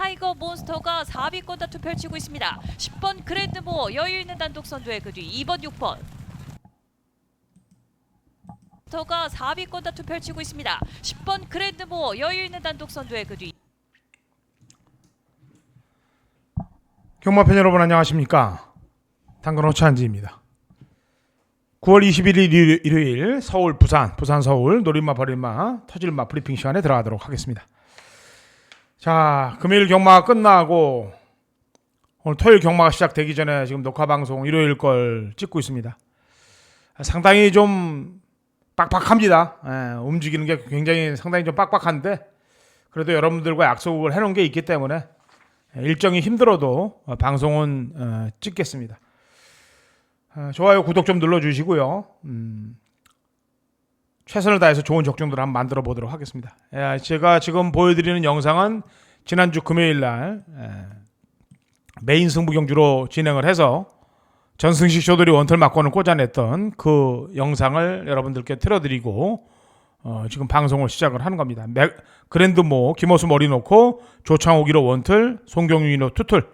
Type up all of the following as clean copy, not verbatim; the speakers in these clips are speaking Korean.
타이거 몬스터가 4위권 다투 펼치고 있습니다. 10번 그랜드모어 여유 있는 단독 선두에 그 뒤 2번 6번 몬스터가 4위권 다투 펼치고 있습니다. 10번 그랜드모어 여유 있는 단독 선두에 그 뒤 경마팬 여러분 안녕하십니까? 당근 호찬지입니다. 9월 21일 일요일 서울 부산 서울 노린마 버린마 터질마 브리핑 시간에 들어가도록 하겠습니다. 자, 금요일 경마가 끝나고 오늘 토요일 경마가 시작되기 전에 지금 녹화 방송 일요일 걸 찍고 있습니다. 상당히 좀 빡빡합니다. 움직이는 게 굉장히 상당히 좀 빡빡한데 그래도 여러분들과 약속을 해놓은 게 있기 때문에 일정이 힘들어도 방송은 찍겠습니다. 좋아요, 구독 좀 눌러주시고요. 최선을 다해서 좋은 적중들을 한번 만들어 보도록 하겠습니다. 제가 지금 보여드리는 영상은 지난주 금요일 날 메인 승부 경주로 진행을 해서 전승식 쇼돌이 원털 막권을 꽂아냈던 그 영상을 여러분들께 틀어드리고 지금 방송을 시작을 하는 겁니다. 그랜드모 김호수 머리 놓고 조창호 1호 원틀, 송경유 1호 투틀,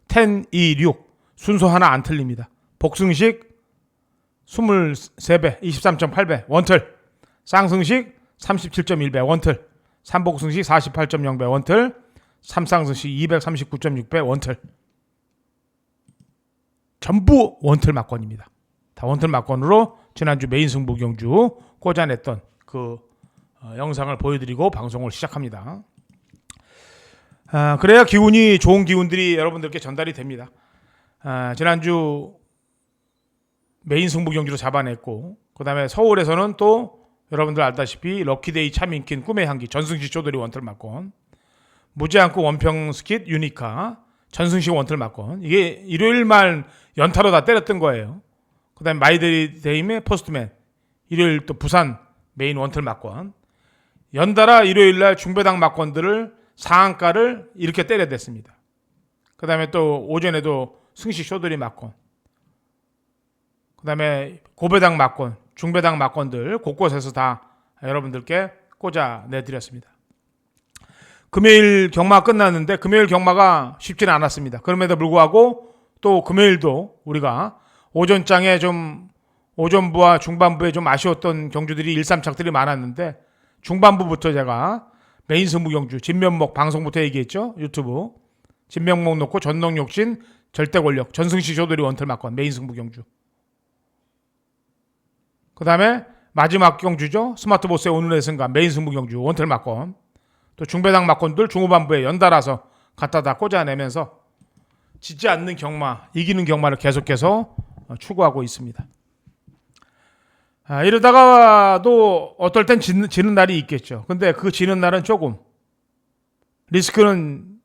10, 2, 6 순서 하나 안 틀립니다. 복승식 23배 23.8배 원틀, 쌍승식 37.1배 원틀, 삼복승식 48.0배 원틀, 삼쌍승식 239.6배 원틀. 전부 원틀 막권입니다. 다 원틀 막권으로 지난주 메인 승부 경주 꽂아냈던 그 영상을 보여드리고 방송을 시작합니다. 그래야 기운이 좋은 기운들이 여러분들께 전달이 됩니다. 지난주 메인 승부 경주로 잡아냈고 그 다음에 서울에서는 또 여러분들 알다시피 럭키데이 차민킨 꿈의 향기 전승식 쪼들이 원틀 막권, 무제한급 원평 스킷 유니카 전승식 원틀 막권, 이게 일요일 말 연타로 다 때렸던 거예요. 그 다음에 마이데이임의 포스트맨 일요일 또 부산 메인 원틀 막권, 연달아 일요일 날 중배당 막권들을 상한가를 이렇게 때려댔습니다. 그 다음에 또 오전에도 승식 쇼들이 막권, 그 다음에 고배당 막권, 중배당 막권들 곳곳에서 다 여러분들께 꽂아 내드렸습니다. 금요일 경마가 끝났는데 금요일 경마가 쉽지는 않았습니다. 그럼에도 불구하고 또 금요일도 우리가 오전장에 좀 오전부와 중반부에 좀 아쉬웠던 경주들이 일삼착들이 많았는데 중반부부터 제가 메인 승부 경주 진면목 방송부터 얘기했죠. 유튜브 진면목 놓고 전동욕신 절대 권력 전승식 쇼돌이 원틀 막권 메인 승부 경주, 그 다음에 마지막 경주죠. 스마트보스의 오늘의 승관 메인 승부 경주 원틀 막권, 또 중배당 막권들 중후반부에 연달아서 갖다 다 꽂아내면서 지지 않는 경마, 이기는 경마를 계속해서 추구하고 있습니다. 이러다가도 어떨 땐 지는 날이 있겠죠. 근데 그 지는 날은 조금, 리스크는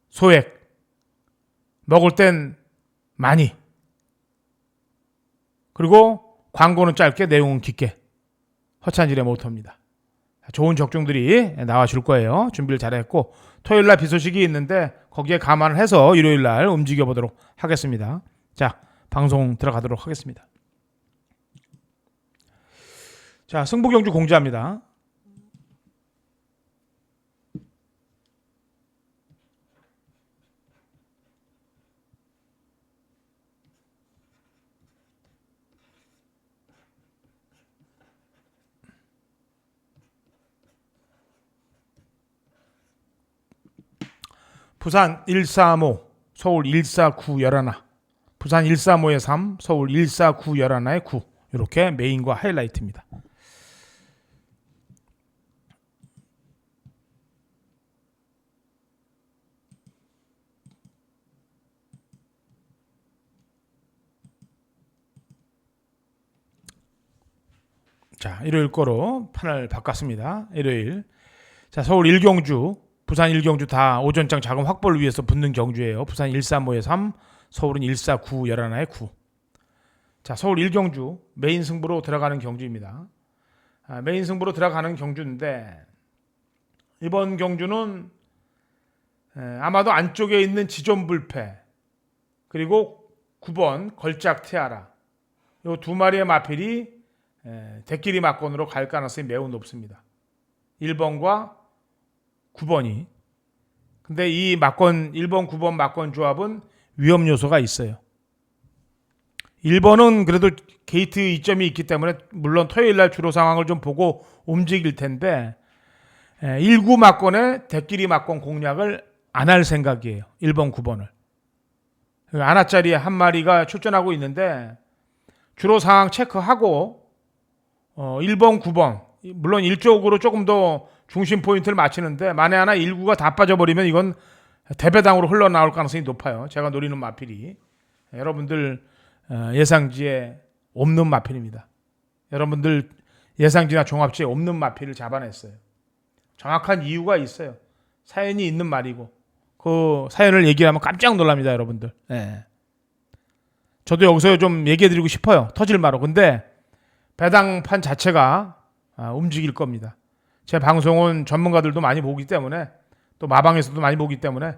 소액, 먹을 땐 많이, 그리고 광고는 짧게 내용은 깊게, 허찬질의 모토입니다. 좋은 적중들이 나와줄 거예요. 준비를 잘했고 토요일날 비 소식이 있는데 거기에 감안을 해서 일요일날 움직여보도록 하겠습니다. 자, 방송 들어가도록 하겠습니다. 자, 승부경주 공지합니다. 부산 145, 서울 149 11, 부산 135의 3, 서울 149 11의 9, 이렇게 메인과 하이라이트입니다. 자, 일요일 거로 판을 바꿨습니다. 일요일. 자, 서울 1경주, 부산 1경주 다 오전장 자금 확보를 위해서 붙는 경주예요. 부산 135의 3, 서울은 149 11의 9. 자, 서울 1경주 메인 승부로 들어가는 경주입니다. 메인 승부로 들어가는 경주인데 이번 경주는 아마도 안쪽에 있는 지존불패 그리고 9번 걸작 티아라 이 두 마리의 마필이 대끼리 막권으로 갈 가능성이 매우 높습니다. 1번과 9번이 근데 이 막권 1번, 9번 막권 조합은 위험 요소가 있어요. 1번은 그래도 게이트 이점이 있기 때문에 물론 토요일 날 주로 상황을 좀 보고 움직일 텐데 1구 막권에 대끼리 막권 공략을 안 할 생각이에요. 1번, 9번을. 아나짜리 한 마리가 출전하고 있는데 주로 상황 체크하고 1번, 9번 물론 일쪽으로 조금 더 중심 포인트를 맞추는데 만에 하나 1구가 다 빠져버리면 이건 대배당으로 흘러나올 가능성이 높아요. 제가 노리는 마필이 여러분들 예상지에 없는 마필입니다. 여러분들 예상지나 종합지에 없는 마필을 잡아냈어요. 정확한 이유가 있어요. 사연이 있는 말이고 그 사연을 얘기하면 깜짝 놀랍니다, 여러분들. 네. 저도 여기서 좀 얘기해드리고 싶어요. 터질 마로. 근데 배당판 자체가 움직일 겁니다. 제 방송은 전문가들도 많이 보기 때문에 또 마방에서도 많이 보기 때문에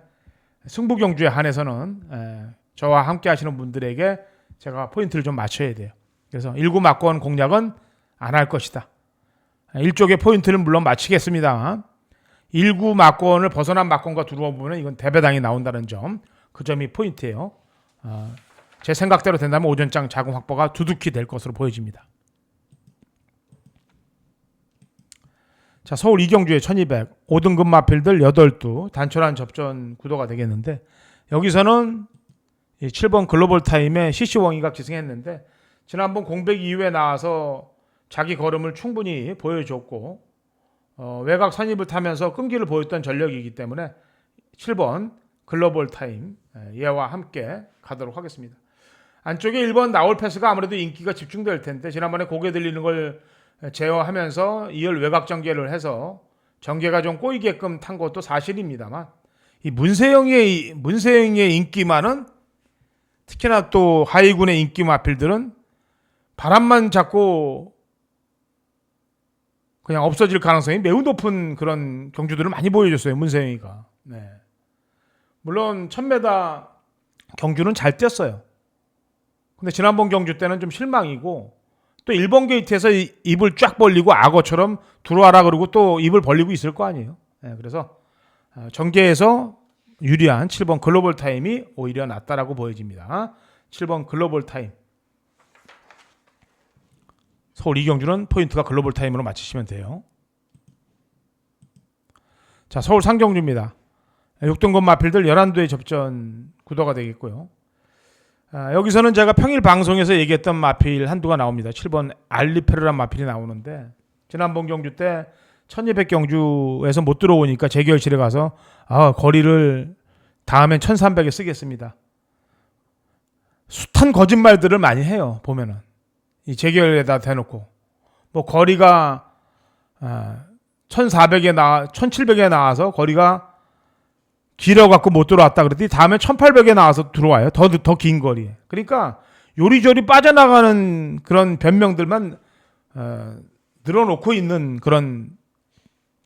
승부 경주에 한해서는 저와 함께 하시는 분들에게 제가 포인트를 좀 맞춰야 돼요. 그래서 1구 막권 공략은 안 할 것이다. 일쪽의 포인트는 물론 맞추겠습니다. 1구 막권을 벗어난 막권과 들어와 보면 이건 대배당이 나온다는 점, 그 점이 포인트예요. 제 생각대로 된다면 오전장 자금 확보가 두둑히 될 것으로 보여집니다. 자, 서울 이경주의 1200 5등급 마필들 8두 단촐한 접전 구도가 되겠는데 여기서는 7번 글로벌 타임에 CC웡이가 기승했는데 지난번 공백 이후에 나와서 자기 걸음을 충분히 보여줬고 외곽 선입을 타면서 끈기를 보였던 전력이기 때문에 7번 글로벌 타임 얘와 함께 가도록 하겠습니다. 안쪽에 1번 나올 패스가 아무래도 인기가 집중될 텐데 지난번에 고개 들리는 걸 제어하면서 2열 외곽 전개를 해서 전개가 좀 꼬이게끔 탄 것도 사실입니다만 이 문세영의 인기만은 특히나 또 하위군의 인기 마필들은 바람만 잡고 그냥 없어질 가능성이 매우 높은 그런 경주들을 많이 보여줬어요. 문세영이가. 네. 물론 1000m 경주는 잘 뛰었어요. 근데 지난번 경주 때는 좀 실망이고 또 1번 게이트에서 입을 쫙 벌리고 악어처럼 들어와라 그러고 또 입을 벌리고 있을 거 아니에요. 네, 그래서 전개에서 유리한 7번 글로벌 타임이 오히려 낫다라고 보여집니다. 7번 글로벌 타임. 서울 이경주는 포인트가 글로벌 타임으로 맞추시면 돼요. 자, 서울 상경주입니다. 6등급 마필들 11두의 접전 구도가 되겠고요. 여기서는 제가 평일 방송에서 얘기했던 마필 한두가 나옵니다. 7번 알리페르란 마필이 나오는데 지난번 경주 때 1200 경주에서 못 들어오니까 재결실에 가서 거리를 다음엔 1300에 쓰겠습니다. 숱한 거짓말들을 많이 해요. 보면은 이 재결에다 대놓고 뭐 거리가 1400에 1700에 나와서 거리가 길어갖고 못 들어왔다 그랬더니 다음에 1800에 나와서 들어와요. 더 긴 거리에. 그러니까 요리조리 빠져나가는 그런 변명들만 늘어놓고 있는 그런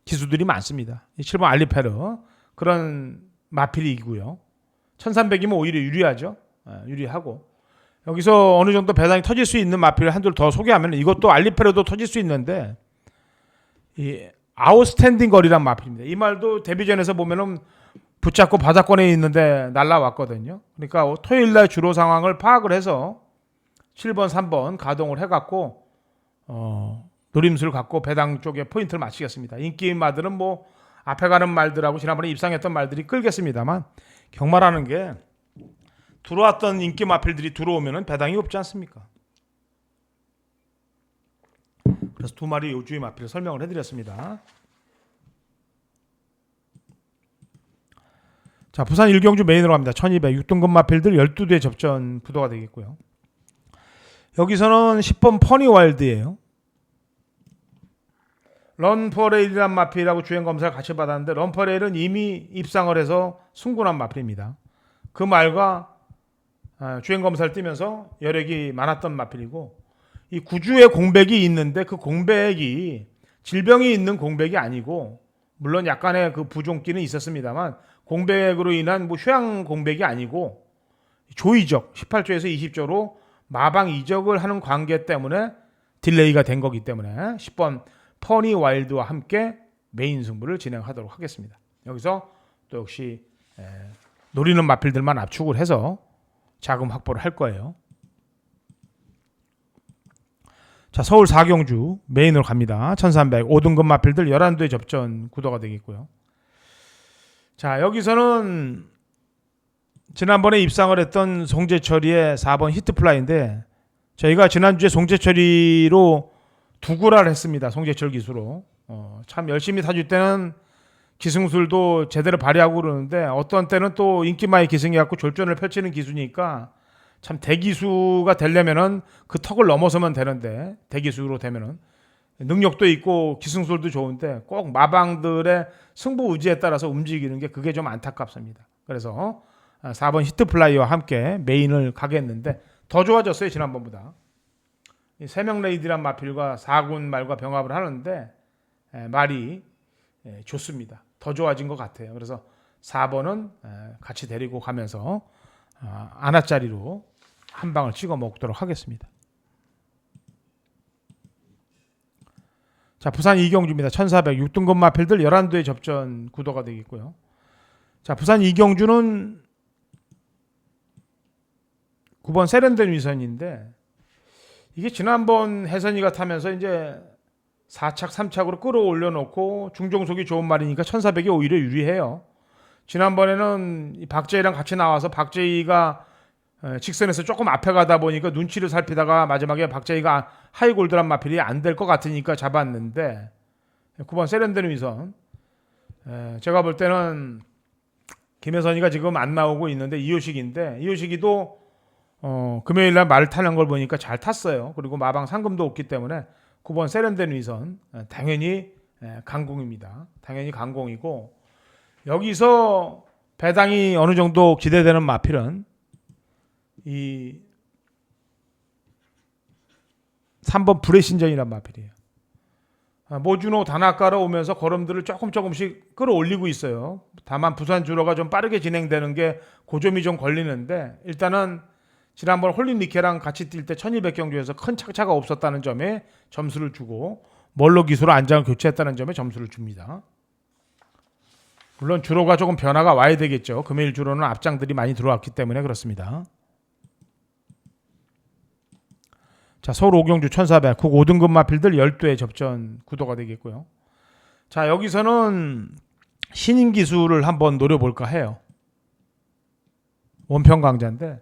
기수들이 많습니다. 7번 알리페르 그런 마필이고요. 1300이면 오히려 유리하죠. 유리하고 여기서 어느 정도 배당이 터질 수 있는 마필을 한둘 더 소개하면 이것도 알리페르도 터질 수 있는데 이 아웃스탠딩 거리란 마필입니다. 이 말도 데뷔전에서 보면은 붙잡고 바닥권에 있는데 날라왔거든요. 그러니까 토요일 날 주로 상황을 파악을 해서 7번, 3번 가동을 해갖고 노림수를 갖고 배당 쪽에 포인트를 맞추겠습니다. 인기 마들은 뭐 앞에 가는 말들하고 지난번에 입상했던 말들이 끌겠습니다만 경마라는 게 들어왔던 인기 마필들이 들어오면은 배당이 없지 않습니까? 그래서 두 마리 요주의 마필을 설명을 해드렸습니다. 자, 부산 일경주 메인으로 갑니다. 1200 6등급 마필들 12대 접전 구도가 되겠고요. 여기서는 10번 퍼니와일드예요. 런퍼레일이란 마필하고 주행 검사를 같이 받았는데 런퍼레일은 이미 입상을 해서 승군한 마필입니다. 그 말과 주행 검사를 뛰면서 여력이 많았던 마필이고 이 구주의 공백이 있는데 그 공백이 질병이 있는 공백이 아니고 물론 약간의 그 부종기는 있었습니다만 공백으로 인한 뭐 휴양 공백이 아니고 조이적 18조에서 20조로 마방 이적을 하는 관계 때문에 딜레이가 된 거기 때문에 10번 퍼니 와일드와 함께 메인 승부를 진행하도록 하겠습니다. 여기서 또 역시 노리는 마필들만 압축을 해서 자금 확보를 할 거예요. 자, 서울 4경주 메인으로 갑니다. 1300 5등급 마필들 11도의 접전 구도가 되겠고요. 자, 여기서는 지난번에 입상을 했던 송재철이의 4번 히트플라이인데 저희가 지난주에 송재철이로 두구라를 했습니다. 송재철 기수로. 참 열심히 타줄 때는 기승술도 제대로 발휘하고 그러는데 어떤 때는 또 인기 많이 기승해갖고 졸전을 펼치는 기수니까 참 대기수가 되려면은 그 턱을 넘어서면 되는데 대기수로 되면은 능력도 있고 기승술도 좋은데 꼭 마방들의 승부 의지에 따라서 움직이는 게 그게 좀 안타깝습니다. 그래서 4번 히트플라이와 함께 메인을 가겠는데 더 좋아졌어요. 지난번보다. 3명 레이디란 마필과 4군 말과 병합을 하는데 말이 좋습니다. 더 좋아진 것 같아요. 그래서 4번은 같이 데리고 가면서 아나짜리로 한 방을 찍어 먹도록 하겠습니다. 자, 부산 이경주입니다. 1400 6등급 마필들 11도의 접전 구도가 되겠고요. 자, 부산 이경주는 9번 세련된 위선인데 이게 지난번 혜선이가 타면서 이제 4착 3착으로 끌어올려 놓고 중종속이 좋은 말이니까 1400이 오히려 유리해요. 지난번에는 박재희랑 같이 나와서 박재희가 직선에서 조금 앞에 가다 보니까 눈치를 살피다가 마지막에 박재희가 하이골드란 마필이 안 될 것 같으니까 잡았는데 9번 세련된 위선 제가 볼 때는 김혜선이가 지금 안 나오고 있는데 이효식인데 이효식이도 금요일날 말을 타는 걸 보니까 잘 탔어요. 그리고 마방 상금도 없기 때문에 9번 세련된 위선 당연히 강공입니다. 당연히 강공이고 여기서 배당이 어느 정도 기대되는 마필은 이 3번 불의 신전이란 마필이에요. 모주노 다나카로 오면서 걸음들을 조금씩 끌어올리고 있어요. 다만 부산 주로가 좀 빠르게 진행되는 게 고점이 좀 걸리는데 일단은 지난번 홀린 니케랑 같이 뛸 때 1200경주에서 큰 착차가 없었다는 점에 점수를 주고 멀로 기수로 안장을 교체했다는 점에 점수를 줍니다. 물론 주로가 조금 변화가 와야 되겠죠. 금요일 주로는 앞장들이 많이 들어왔기 때문에 그렇습니다. 자, 서울 5경주 1400 국 5등급 마필들 12의 접전 구도가 되겠고요. 자, 여기서는 신인 기수를 한번 노려볼까 해요. 원평 강자인데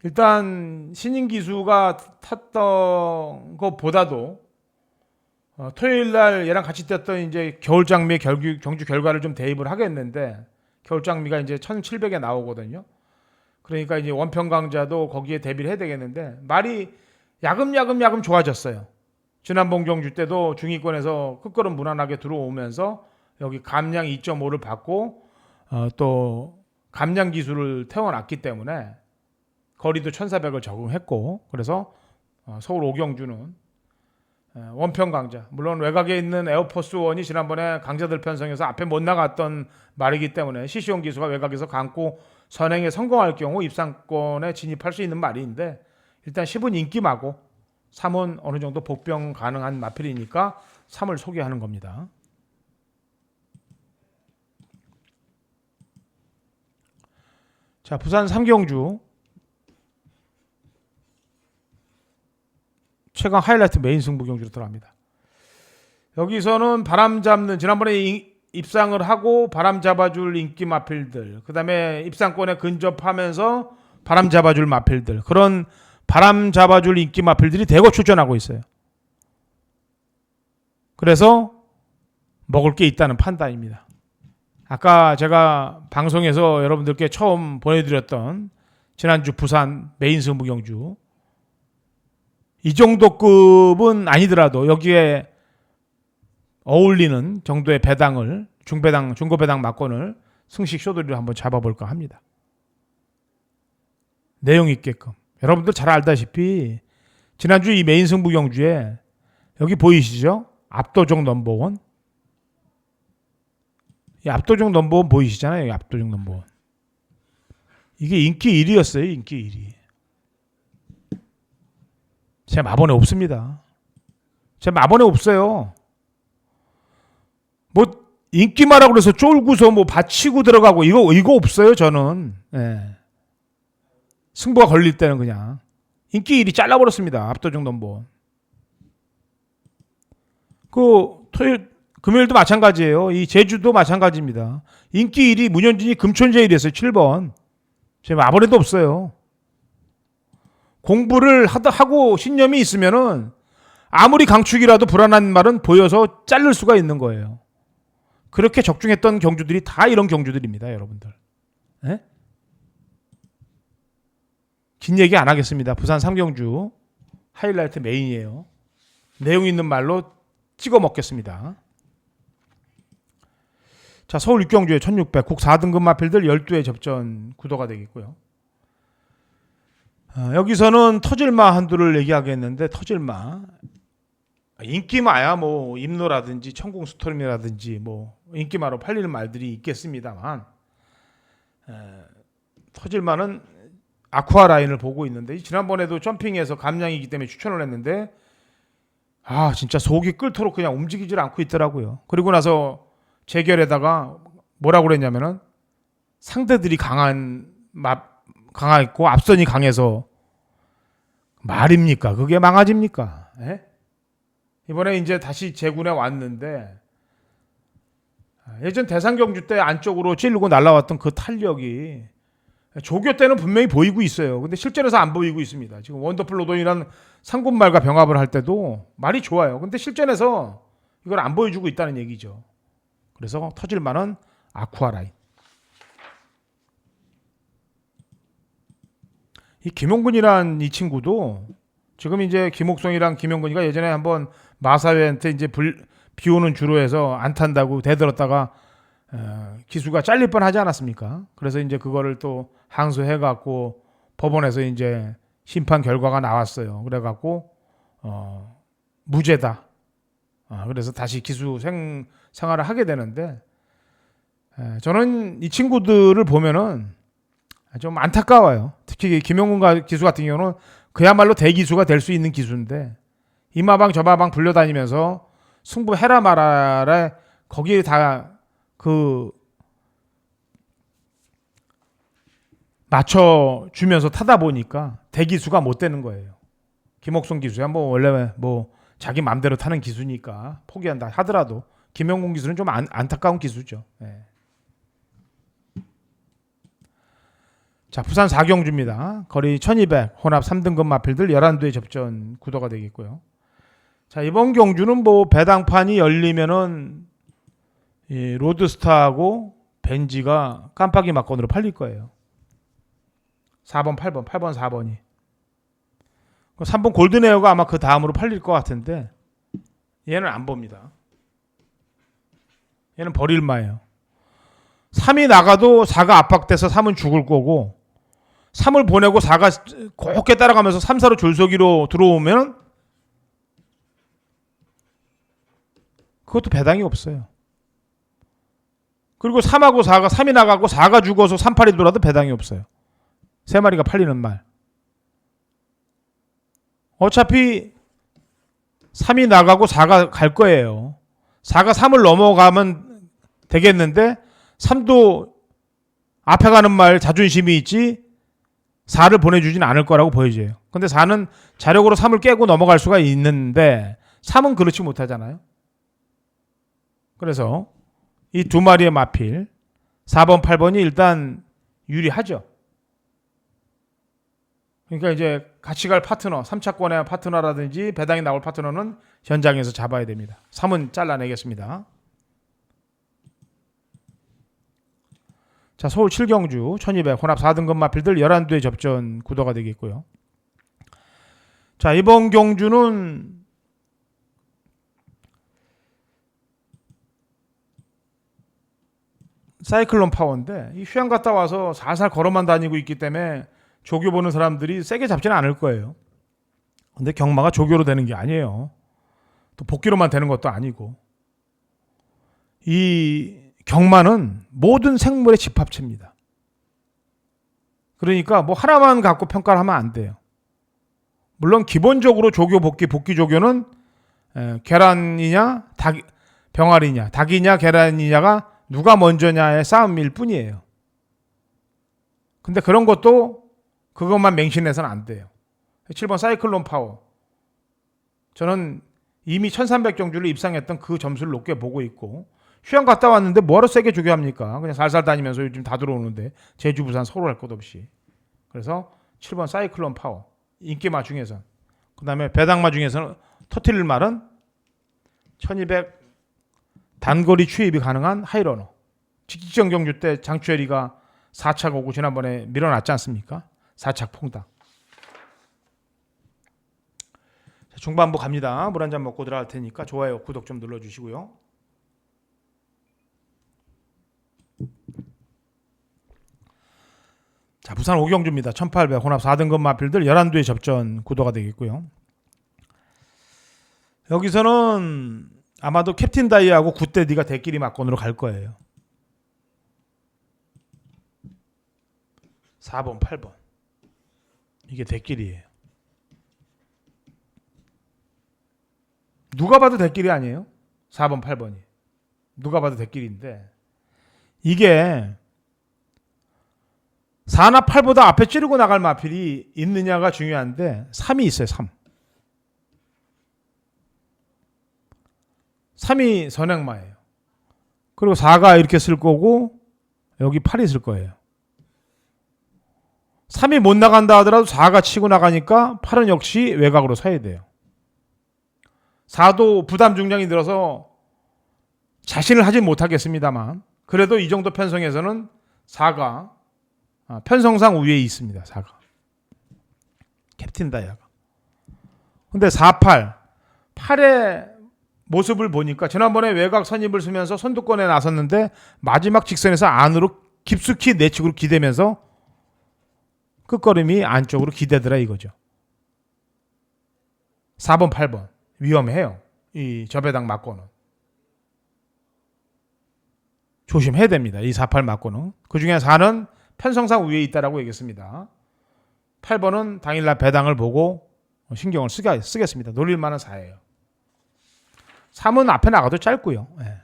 일단 신인 기수가 탔던 것보다도 토요일 날 얘랑 같이 뛰었던 이제 겨울 장미 경주 결과를 좀 대입을 하겠는데 겨울 장미가 이제 1700에 나오거든요. 그러니까 이제 원평 강자도 거기에 대비를 해야 되겠는데 말이 야금 좋아졌어요. 지난번 경주 때도 중위권에서 끝걸음 무난하게 들어오면서 여기 감량 2.5를 받고 또 감량 기술을 태워놨기 때문에 거리도 1400을 적응했고 그래서 서울 5경주는 원평 강자 물론 외곽에 있는 에어포스 원이 지난번에 강자들 편성해서 앞에 못 나갔던 말이기 때문에 시시온 기수가 외곽에서 감고 선행에 성공할 경우 입상권에 진입할 수 있는 말인데 일단 10은 인기마고 3은 어느 정도 복병 가능한 마필이니까 3을 소개하는 겁니다. 자, 부산 3경주 최강 하이라이트 메인 승부 경주로 들어갑니다. 여기서는 바람 잡는 지난번에 입상을 하고 바람 잡아줄 인기 마필들 그 다음에 입상권에 근접하면서 바람 잡아줄 마필들 그런 바람 잡아줄 인기 마필들이 대거 출전하고 있어요. 그래서 먹을 게 있다는 판단입니다. 아까 제가 방송에서 여러분들께 처음 보내드렸던 지난주 부산 메인 승부 경주 이 정도 급은 아니더라도 여기에 어울리는 정도의 배당을 중배당, 중고배당 막권을 승식 쇼도리로 한번 잡아볼까 합니다. 내용 있게끔. 여러분들 잘 알다시피 지난주 이 메인 승부 경주에 여기 보이시죠? 압도적 넘버원. 이 압도적 넘버원 보이시잖아요. 여기 압도적 넘버원. 이게 인기 1위였어요. 인기 1위. 제 마번에 없습니다. 제 마번에 없어요. 뭐 인기마라 그래서 쫄고서 뭐 받치고 들어가고 이거 없어요 저는. 예. 승부가 걸릴 때는 그냥 인기 1위 잘라버렸습니다. 압도적 넘버. 그 토요일 금요일도 마찬가지예요. 이 제주도 마찬가지입니다. 인기 1위 문현진이 금천제일이었어요. 7번. 지금 아무래도 없어요. 공부를 하고 신념이 있으면은 아무리 강축이라도 불안한 말은 보여서 자를 수가 있는 거예요. 그렇게 적중했던 경주들이 다 이런 경주들입니다, 여러분들. 네? 긴 얘기 안 하겠습니다. 부산 3경주 하이라이트 메인이에요. 내용 있는 말로 찍어 먹겠습니다. 자, 서울 6경주에 1600 국 4등급 마필들 12회 접전 구도가 되겠고요. 여기서는 터질마 한두를 얘기하겠는데, 터질마 인기마야 뭐 임노라든지 천궁 스토림이라든지 뭐 인기마로 팔리는 말들이 있겠습니다만, 터질마는 아쿠아 라인을 보고 있는데, 지난번에도 점핑해서 감량이기 때문에 추천을 했는데 진짜 속이 끓도록 그냥 움직이질 않고 있더라고요. 그리고 나서 재결에다가 뭐라고 그랬냐면은 상대들이 강했고 앞선이 강해서 말입니까? 그게 망아집니까? 에? 이번에 이제 다시 제군에 왔는데 예전 대상경주 때 안쪽으로 찌르고 날아왔던 그 탄력이 조교 때는 분명히 보이고 있어요. 근데 실전에서 안 보이고 있습니다. 지금 원더풀 노돈이라는 상군말과 병합을 할 때도 말이 좋아요. 근데 실전에서 이걸 안 보여주고 있다는 얘기죠. 그래서 터질만한 아쿠아 라인. 이 김용근이란 이 친구도 지금 이제 김옥성이랑 김용근이가 예전에 한번 마사회한테 이제 비 오는 주로 해서 안 탄다고 대들었다가 기수가 잘릴 뻔 하지 않았습니까? 그래서 이제 그거를 또 항소해 갖고 법원에서 이제 심판 결과가 나왔어요. 그래 갖고 무죄다. 그래서 다시 기수 생활을 하게 되는데, 저는 이 친구들을 보면은 좀 안타까워요. 특히 김용근 기수 같은 경우는 그야말로 대기수가 될 수 있는 기수인데 이마방 저마방 불려다니면서 승부 해라 말아라 거기에 다 맞춰주면서 타다 보니까 대기수가 못 되는 거예요. 김옥성 기수야 뭐 원래 뭐 자기 맘대로 타는 기수니까 포기한다 하더라도 김용근 기수는 좀 안타까운 기수죠. 네. 자, 부산 4경주입니다. 거리 1200 혼합 3등급 마필들 11도의 접전 구도가 되겠고요. 자, 이번 경주는 뭐 배당판이 열리면은 이 로드스타하고 벤지가 깜빡이 막건으로 팔릴 거예요. 4번, 8번, 4번이. 3번 골든에어가 아마 그 다음으로 팔릴 것 같은데 얘는 안 봅니다. 얘는 버릴마예요. 3이 나가도 4가 압박돼서 3은 죽을 거고 3을 보내고 4가 곱게 따라가면서 3, 4로 줄서기로 들어오면 그것도 배당이 없어요. 그리고 3하고 4가 3이 나가고 4가 죽어서 3, 8이 돌아도 배당이 없어요. 세 마리가 팔리는 말. 어차피 3이 나가고 4가 갈 거예요. 4가 3을 넘어가면 되겠는데 3도 앞에 가는 말 자존심이 있지 4를 보내주진 않을 거라고 보여져요. 근데 4는 자력으로 3을 깨고 넘어갈 수가 있는데 3은 그렇지 못하잖아요. 그래서 이 두 마리의 마필 4번, 8번이 일단 유리하죠. 그러니까 이제 같이 갈 파트너, 3차권의 파트너라든지 배당이 나올 파트너는 현장에서 잡아야 됩니다. 3은 잘라내겠습니다. 자, 서울 7경주 1200 혼합 4등급 마필들 11도의 접전 구도가 되겠고요. 자, 이번 경주는 사이클론 파워인데 이 휴양 갔다 와서 살살 걸어만 다니고 있기 때문에 조교 보는 사람들이 세게 잡지는 않을 거예요. 근데 경마가 조교로 되는 게 아니에요. 또 복귀로만 되는 것도 아니고 이 경마는 모든 생물의 집합체입니다. 그러니까 뭐 하나만 갖고 평가를 하면 안 돼요. 물론 기본적으로 조교 복귀 조교는 계란이냐 병아리냐, 닭이냐, 계란이냐가 누가 먼저냐의 싸움일 뿐이에요. 근데 그런 것도 그것만 맹신해서는 안 돼요. 7번 사이클론 파워. 저는 이미 1300경주를 입상했던 그 점수를 높게 보고 있고, 휴양 갔다 왔는데 뭐하러 세게 조교합니까? 그냥 살살 다니면서 요즘 다 들어오는데 제주, 부산, 서울 할 것 없이. 그래서 7번 사이클론 파워. 인기마 중에서. 그 다음에 배당마 중에서는 터트릴 말은 1200 단거리 추입이 가능한 하이러너. 직전 경주 때 장추열이가 4착 오고 지난번에 밀어놨지 않습니까? 4착 퐁당. 중반부 갑니다. 물 한 잔 먹고 들어갈 테니까 좋아요, 구독 좀 눌러주시고요. 자, 부산 오경주입니다. 1800 혼합 4등급 마필들 11두의 접전 구도가 되겠고요. 여기서는 아마도 캡틴 다이하고 굿데디가 대끼리 막건으로 갈 거예요. 4번, 8번. 이게 대끼리예요. 누가 봐도 대끼리 아니에요? 4번, 8번이. 누가 봐도 대끼리인데 이게 4나 8보다 앞에 찌르고 나갈 마필이 있느냐가 중요한데 3이 있어요. 3이 선행마예요. 그리고 4가 이렇게 쓸 거고 여기 8이 쓸 거예요. 3이 못 나간다 하더라도 4가 치고 나가니까 8은 역시 외곽으로 서야 돼요. 4도 부담 중량이 들어서 자신을 하진 못하겠습니다만 그래도 이 정도 편성에서는 4가 편성상 우위에 있습니다. 4가. 캡틴 다이아가. 근데 4, 8. 8의 모습을 보니까 지난번에 외곽 선입을 쓰면서 선두권에 나섰는데 마지막 직선에서 안으로 깊숙이 내측으로 기대면서 끝걸음이 안쪽으로 기대더라 이거죠. 4번, 8번. 위험해요. 이 저배당 맞고는. 조심해야 됩니다. 이 4, 8 맞고는. 그중에 4는 편성상 위에 있다라고 얘기했습니다. 8번은 당일날 배당을 보고 신경을 쓰겠습니다. 노릴 만한 4예요. 3은 앞에 나가도 짧고요. 네.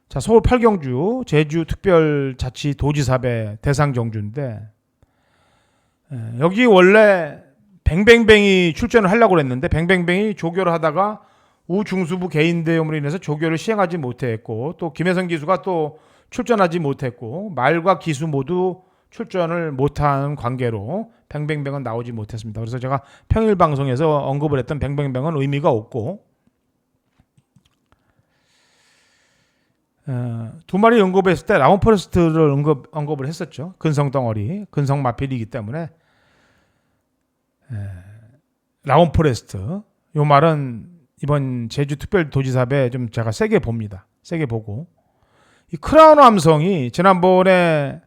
자, 서울 8경주 제주 특별자치도지사배 대상경주인데 여기 원래 뱅뱅뱅이 출전을 하려고 했는데 뱅뱅뱅이 조교를 하다가 우중수부 개인 대염으로 인해서 조교를 시행하지 못했고 또 김혜성 기수가 또 출전하지 못했고 말과 기수 모두 출전을 못한 관계로 뱅뱅뱅은 나오지 못했습니다. 그래서 제가 평일 방송에서 언급을 했던 뱅뱅뱅은 의미가 없고 두 마리 언급했을 때 라운 포레스트를 언급을 했었죠. 근성 덩어리, 근성 마필이기 때문에 라운 포레스트 요 말은 이번 제주특별도지사배 좀 제가 세게 봅니다. 세게 보고 이 크라운 함성이 지난번에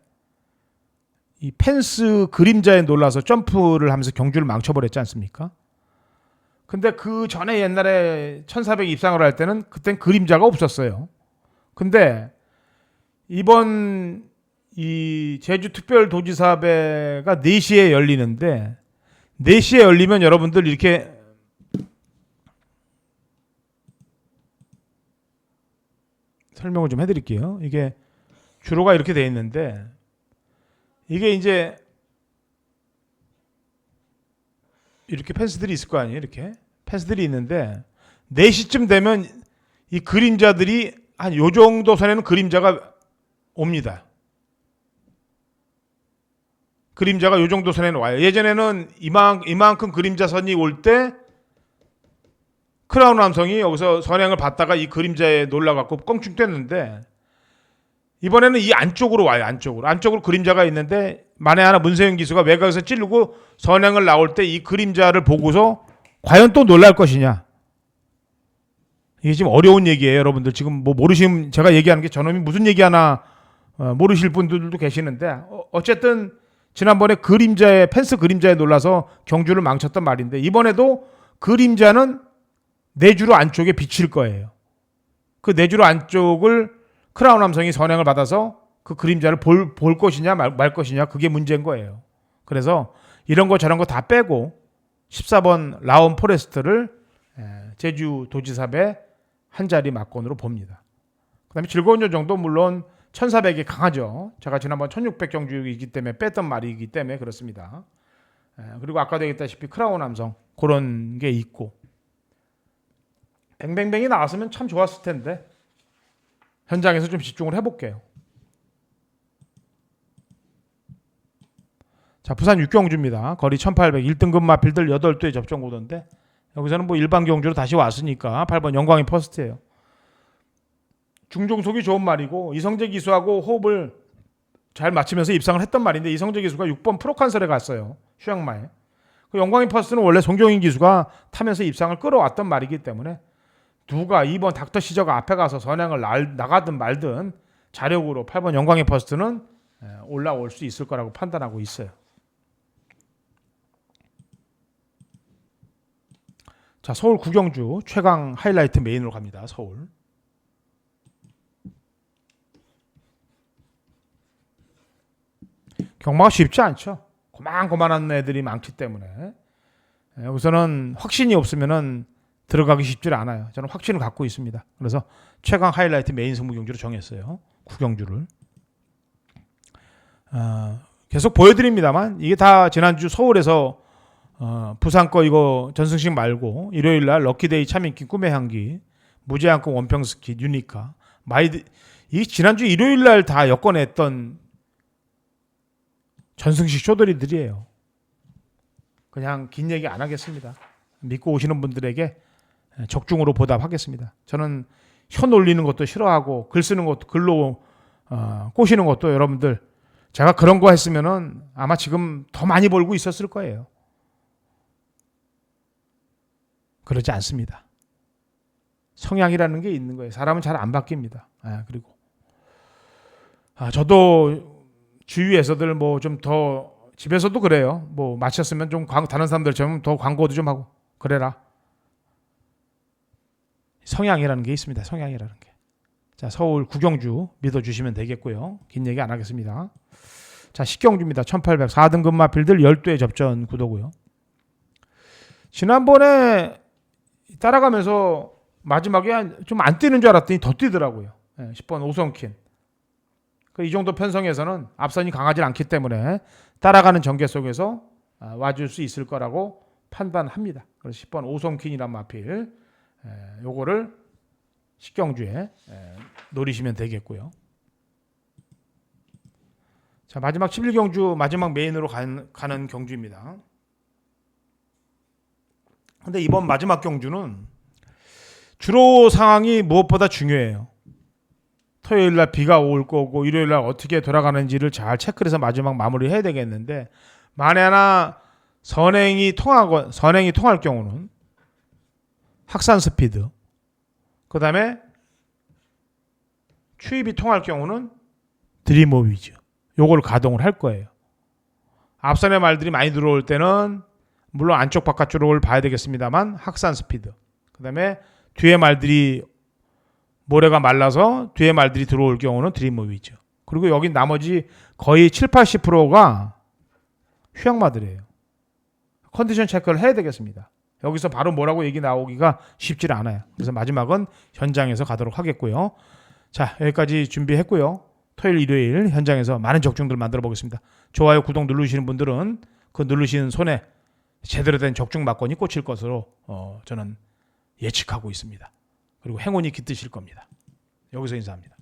이 펜스 그림자에 놀라서 점프를 하면서 경주를 망쳐버렸지 않습니까? 근데 그 전에 옛날에 1400 입상을 할 때는 그땐 그림자가 없었어요. 근데 이번 이 제주특별도지사배가 4시에 열리는데 4시에 열리면 여러분들 이렇게 설명을 좀 해드릴게요. 이게 주로가 이렇게 돼 있는데 이게 이제 이렇게 펜스들이 있을 거 아니에요. 이렇게 펜스들이 있는데 4시쯤 되면 이 그림자들이 한 요 정도 선에는 그림자가 옵니다. 그림자가 요 정도 선에는 와요. 예전에는 이만큼 그림자 선이 올 때 크라운 함성이 여기서 선행을 받다가 이 그림자에 놀라갖고 껑충 뛰었는데 이번에는 이 안쪽으로 와요. 안쪽으로 그림자가 있는데 만에 하나 문세윤 기수가 외곽에서 찌르고 선행을 나올 때 이 그림자를 보고서 과연 또 놀랄 것이냐. 이게 지금 어려운 얘기예요. 여러분들 지금 뭐 모르시면 제가 얘기하는 게 저놈이 무슨 얘기하나 모르실 분들도 계시는데 어쨌든 지난번에 펜스 그림자에 놀라서 경주를 망쳤던 말인데 이번에도 그림자는 내주로 안쪽에 비칠 거예요. 그 내주로 안쪽을 크라운 함성이 선행을 받아서 그 그림자를 볼 것이냐 말 것이냐 그게 문제인 거예요. 그래서 이런 거 저런 거 다 빼고 14번 라운 포레스트를 제주도지사배 한 자리 막건으로 봅니다. 그다음에 즐거운 여정도 물론 1400이 강하죠. 제가 지난번 1600경주이기 때문에 뺐던 말이기 때문에 그렇습니다. 그리고 아까도 얘기했다시피 크라운 함성 그런 게 있고 뱅뱅뱅이 나왔으면 참 좋았을 텐데 현장에서 좀 집중을 해볼게요. 자, 부산 육경주입니다. 거리 1800 1등급 마필들 8대 접종 구도인데 여기서는 뭐 일반 경주로 다시 왔으니까 8번 영광이 퍼스트예요. 중종속이 좋은 말이고 이성재 기수하고 호흡을 잘 맞추면서 입상을 했던 말인데 이성재 기수가 6번 프로칸설에 갔어요. 휴양마에. 그 영광이 퍼스트는 원래 송경인 기수가 타면서 입상을 끌어왔던 말이기 때문에 누가 2번 닥터 시저가 앞에 가서 선행을 나가든 말든 자력으로 8번 영광의 퍼스트는 올라올 수 있을 거라고 판단하고 있어요. 자, 서울 구경주 최강 하이라이트 메인으로 갑니다. 서울. 경마가 쉽지 않죠. 고만고만한 애들이 많기 때문에 여기서는 확신이 없으면은 들어가기 쉽지 않아요. 저는 확신을 갖고 있습니다. 그래서 최강 하이라이트 메인 승부 경주로 정했어요. 구경주를. 계속 보여드립니다만 이게 다 지난주 서울에서 부산 거 이거 전승식 말고 일요일날 럭키데이 참인기 꿈의 향기 무제한권 원평스키 유니카 마이드 이 지난주 일요일날 다 엮어냈던 전승식 쇼더리들이에요. 그냥 긴 얘기 안 하겠습니다. 믿고 오시는 분들에게 적중으로 보답하겠습니다. 저는 혀 놀리는 것도 싫어하고 글 쓰는 것도 글로 꼬시는 것도 여러분들 제가 그런 거 했으면은 아마 지금 더 많이 벌고 있었을 거예요. 그러지 않습니다. 성향이라는 게 있는 거예요. 사람은 잘 안 바뀝니다. 그리고 저도 주위에서들 뭐 좀 더 집에서도 그래요. 뭐 마쳤으면 좀 다른 사람들처럼 더 광고도 좀 하고 그래라. 성향이라는 게 있습니다. 성향이라는 게. 자, 서울 구경주 믿어주시면 되겠고요. 긴 얘기 안 하겠습니다. 자, 식경주입니다. 1800 4등급 마필들 12회 접전 구도고요. 지난번에 따라가면서 마지막에 좀 안 뛰는 줄 알았더니 더 뛰더라고요. 10번 오성킨. 이 정도 편성에서는 앞선이 강하지 않기 때문에 따라가는 전개 속에서 와줄 수 있을 거라고 판단합니다. 그래서 10번 오성킨이란 마필 요거를 식경주에 노리시면 되겠고요. 자, 마지막 11경주 마지막 메인으로 가는 경주입니다. 근데 이번 마지막 경주는 주로 상황이 무엇보다 중요해요. 토요일날 비가 올 거고 일요일날 어떻게 돌아가는지를 잘 체크를 해서 마지막 마무리해야 되겠는데 만에 하나 선행이 통할 경우는 학산 스피드 그 다음에 추입이 통할 경우는 드림 오브 위즈 요걸 가동을 할 거예요. 앞선의 말들이 많이 들어올 때는 물론 안쪽 바깥쪽을 봐야 되겠습니다만 학산 스피드 그 다음에 뒤에 말들이 모래가 말라서 뒤에 말들이 들어올 경우는 드림 오브 위즈 그리고 여기 나머지 거의 70-80%가 휴양마들이에요. 컨디션 체크를 해야 되겠습니다. 여기서 바로 뭐라고 얘기 나오기가 쉽지 않아요. 그래서 마지막은 현장에서 가도록 하겠고요. 자, 여기까지 준비했고요. 토요일, 일요일 현장에서 많은 적중들 만들어 보겠습니다. 좋아요, 구독 누르시는 분들은 그 누르시는 손에 제대로 된 적중 막건이 꽂힐 것으로 저는 예측하고 있습니다. 그리고 행운이 깃드실 겁니다. 여기서 인사합니다.